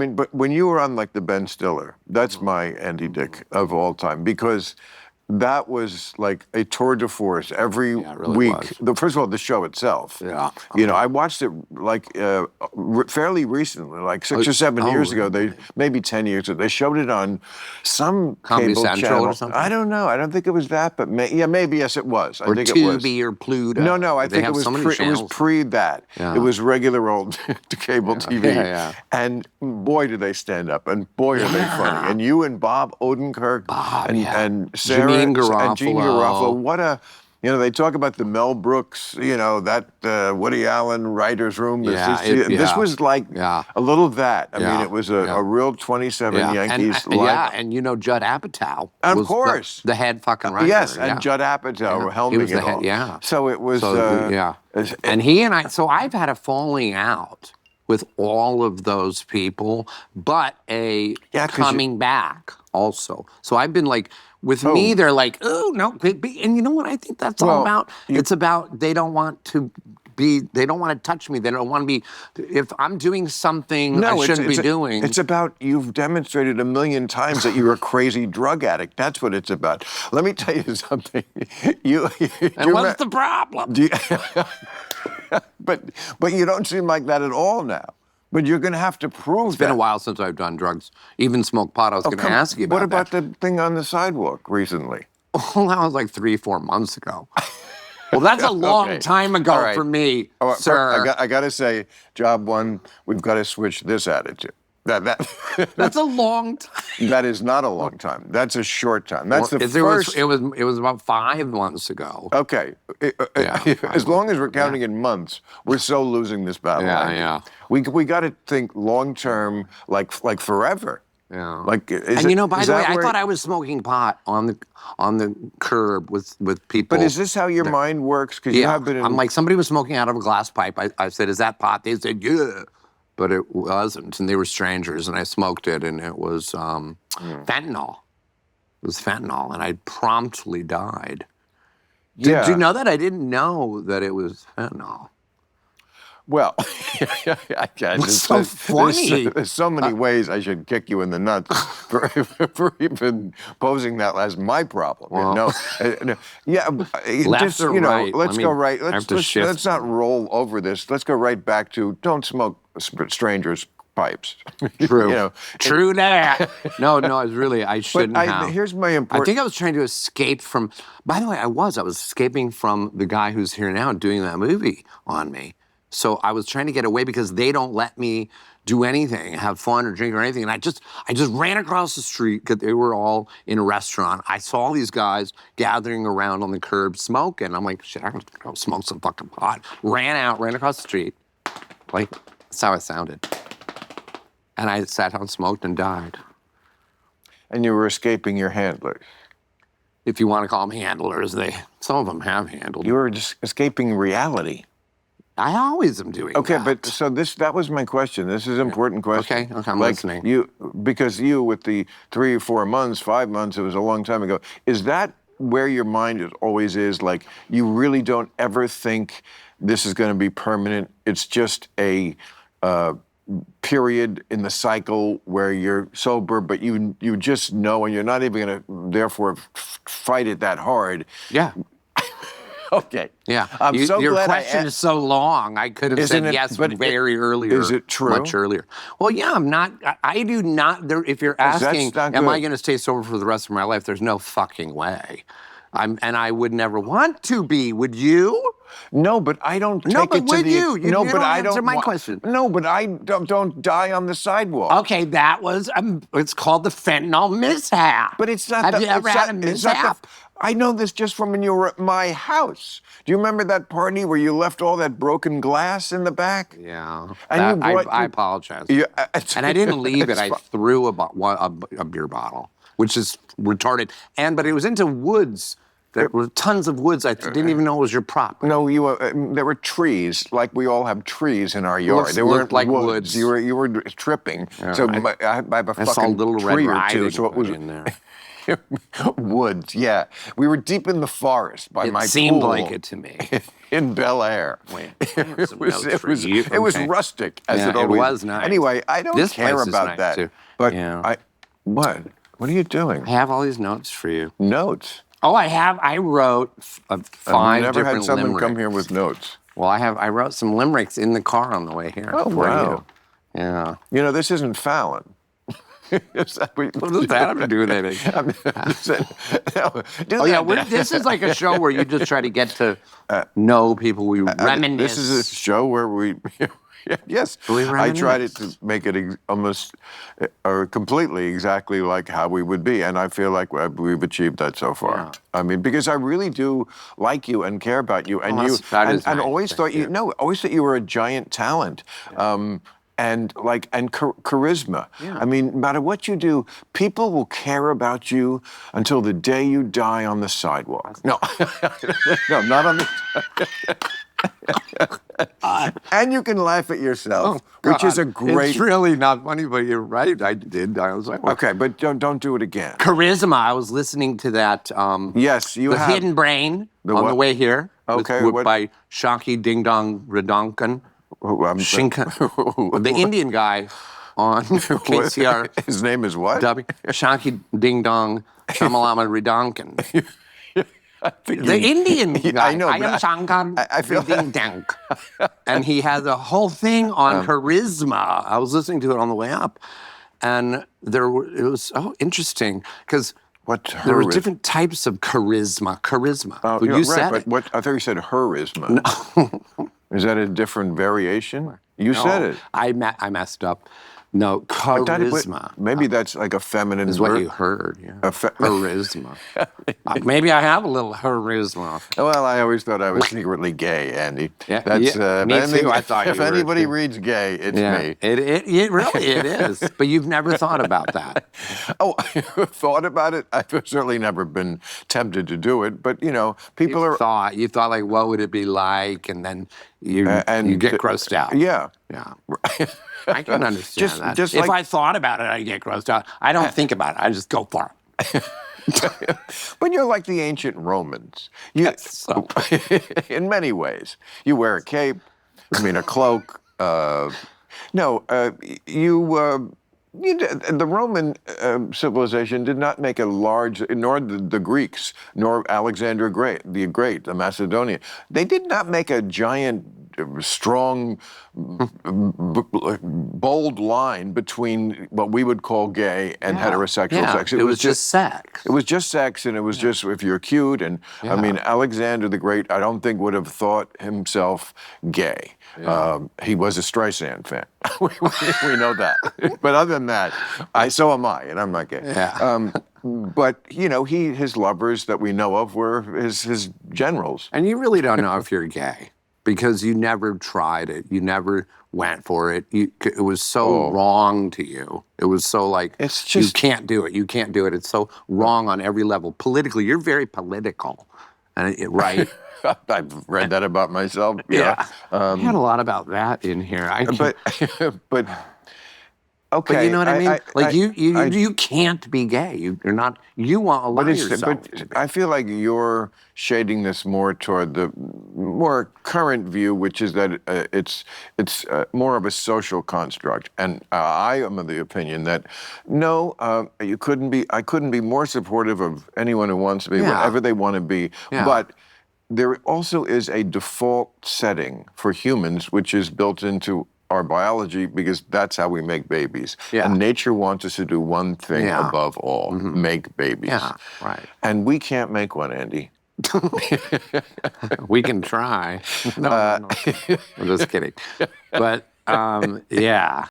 I mean, but when you were on like the Ben Stiller, that's my Andy Dick of all time because that was like a tour de force every really week. First of all, the show itself. Yeah. You know, I watched it like fairly recently, like 6 or 7 years ago. They maybe 10 years ago. They showed it on some Comedy cable Central channel or something? I don't know. I don't think it was that, but maybe yes, it was. I Or think it was. Tubi or Pluto. No, I They think have it was so many it was channels. pre that. Yeah. It was regular old cable TV. Yeah. And boy, do they stand up, and boy, are they funny. And you and Bob Odenkirk and Sarah Jeanine and Jean Garofalo. Garofalo. What a, you know, they talk about the Mel Brooks, you know, that Woody Allen writer's room. This was like a little of that. I mean, it was a real 27 Yankees live. And you know Judd Apatow Of was course. the head fucking writer. Yes, and Judd Apatow helming it all. Yeah. So it was, and he and I, so I've had a falling out with all of those people, but coming back also. So I've been like, with me, they're like, oh, no. And you know what I think that's all about? It's about they don't want to touch me. They don't want to be, if I'm doing something I shouldn't be doing. It's about, you've demonstrated a million times that you're a crazy drug addict. That's what it's about. Let me tell you something. And what's the problem? But you don't seem like that at all now. But you're going to have to prove It's been a while since I've done drugs, even smoked pot. I was going to ask you about What about the thing on the sidewalk recently? Well, that was like 3-4 months ago. Well, that's a long time ago for me, sir. I got to say, job one, we've got to switch this attitude. That's a long time. That is not a long time. That's a short time. That's the first. It was about 5 months ago. Okay. As long as we're counting in months, we're so losing this battle. Yeah. We got to think long term, like forever. Yeah. Like, and you know, by the way, I thought I was smoking pot on the curb with people. But is this how your mind works? Because you have been. I'm like, somebody was smoking out of a glass pipe. I said, "Is that pot?" They said, "Yeah." But it wasn't, and they were strangers, and I smoked it, and it was fentanyl. It was fentanyl, and I promptly died. Did you know that? I didn't know that it was fentanyl. Well, it's so funny. There's so many ways I should kick you in the nuts for even posing that as my problem. Well, Left or right? Let's go right. Let's not roll over this. Let's go right back to don't smoke strangers' pipes. True. True that. No, it's really, I shouldn't have. Here's my important. I think I was trying to escape from, by the way, I was escaping from the guy who's here now doing that movie on me. So I was trying to get away because they don't let me do anything, have fun or drink or anything. And I just ran across the street because they were all in a restaurant. I saw these guys gathering around on the curb smoking. I'm like, shit, I'm gonna go smoke some fucking pot. Ran across the street. Like, that's how it sounded. And I sat down, smoked, and died. And you were escaping your handlers. If you want to call them handlers, some of them have handled. You were just escaping reality. I always am doing that. Okay, but so that was my question. This is an important question. Okay, I'm listening. Because with the 3 or 4 months, 5 months, it was a long time ago. Is that where your mind always is? Like, you really don't ever think this is going to be permanent. It's just a period in the cycle where you're sober, but you just know, and you're not even going to, therefore, fight it that hard. Yeah. Okay. Yeah. I'm so your glad question is so long. I could have said yes, but very earlier. Is it true? Much earlier. Well, yeah, I'm not. I do not. If you're asking, am I going to stay sober for the rest of my life? There's no fucking way. And I would never want to be. Would you? No, but I don't take it to the... No, but you don't answer my question. No, but I don't die on the sidewalk. Okay, that was, it's called the fentanyl mishap. But it's not Have you ever had a mishap? I know this just from when you were at my house. Do you remember that party where you left all that broken glass in the back? Yeah. And I apologize. And I didn't leave it. I threw a beer bottle, which is retarded. But it was into woods There were tons of woods. I didn't even know it was your prop. No, there were trees, like we all have trees in our yard. There Looked weren't like woods. woods. You were tripping. So I have a I saw fucking Little Red tree or Riding two. So it was Hood in there. woods. Yeah, we were deep in the forest by my It seemed pool like it to me. in Bel Air. Wait, I have some notes for you. It was Okay. rustic, as Yeah, it always. was nice. Anyway, I don't This care place is about nice, that. too. But Yeah. what? What are you doing? I have all these notes for you. Notes. Oh, I wrote five I've never different had someone limericks. come here with notes. Well, I wrote some limericks in the car on the way here. Oh, for wow. You. Yeah. You know, this isn't Fallon. What does that have to do with anything? Oh, yeah, this is like a show where you just try to get to know people. We reminisce. This is a show where we, yes, We I tried it reminisce. to make it almost or completely exactly like how we would be, and I feel like we've achieved that so far. Yeah. I mean, because I really do like you and care about you, and that is and nice. always Thank thought you. always thought you were a giant talent. And charisma. Yeah. I mean, no matter what you do, people will care about you until the day you die on the sidewalk. No, no, not on the. And you can laugh at yourself, which is a great. It's really not funny, but you're right. I did. I was like, Okay, but don't do it again. Charisma. I was listening to that. Yes, you The have. Hidden Brain on what? the way here. Okay, with, what- by Shanky Ding Dong Redonkan. Shinka, the Indian guy on KCR. His name is what? Shanky Ding Dong Shamalama Redonkan. The Indian guy. I know, but am Shankar I feel- Ding Dong. And he has a whole thing on charisma. I was listening to it on the way up. And it was interesting because What's there were charisma? different types of charisma. Oh, But yeah, you right, said but it. what? I thought you said charisma. No. Is that a different variation? You said it. I messed up. No, But charisma maybe that's like a feminine is what verb. you heard. Yeah. fe- Charisma. Maybe I have a little charisma. Well, I always thought I was secretly gay, Andy. Yeah, That's, yeah, me too. I thought if you were, anybody too. reads gay, it's Yeah, me. it really is. But you've never thought about that. Oh, I thought about it. I've certainly never been tempted to do it, but people are. You thought like, what would it be like? And then you get grossed out. Yeah. Yeah. I can understand that. just if like- I thought about it, I'd get grossed out. I don't think about it. I just go for it. But you're like the ancient Romans. So- In many ways, you wear a cape. I mean, a cloak. The Roman civilization did not make a large, nor the Greeks, nor Alexander the Great, the Macedonian. They did not make a giant, strong, bold line between what we would call gay and heterosexual sex. It was just sex. It was just sex, and it was just if you're cute. And I mean, Alexander the Great, I don't think would have thought himself gay. He was a Streisand fan. we know that. But other than that, so am I, and I'm not gay. Yeah. But his lovers that we know of were his generals. And you really don't know if you're gay because you never tried it. You never went for it. It was so wrong to you. It was so like, It's just- you can't do it. You can't do it. It's so wrong on every level. Politically, you're very political. Right? I've read that about myself. Yeah. I had a lot about that in here. But okay. But you know what I mean? You can't be gay. You're not. You want a lot of yourself. But I feel like you're shading this more toward the more current view, which is that it's more of a social construct. And I am of the opinion that no, I couldn't be more supportive of anyone who wants to be whatever they want to be. Yeah. But there also is a default setting for humans, which is built into our biology because that's how we make babies. Yeah. And nature wants us to do one thing above all, make babies. Yeah, right. And we can't make one, Andy. We can try. No. I'm just kidding. But yeah.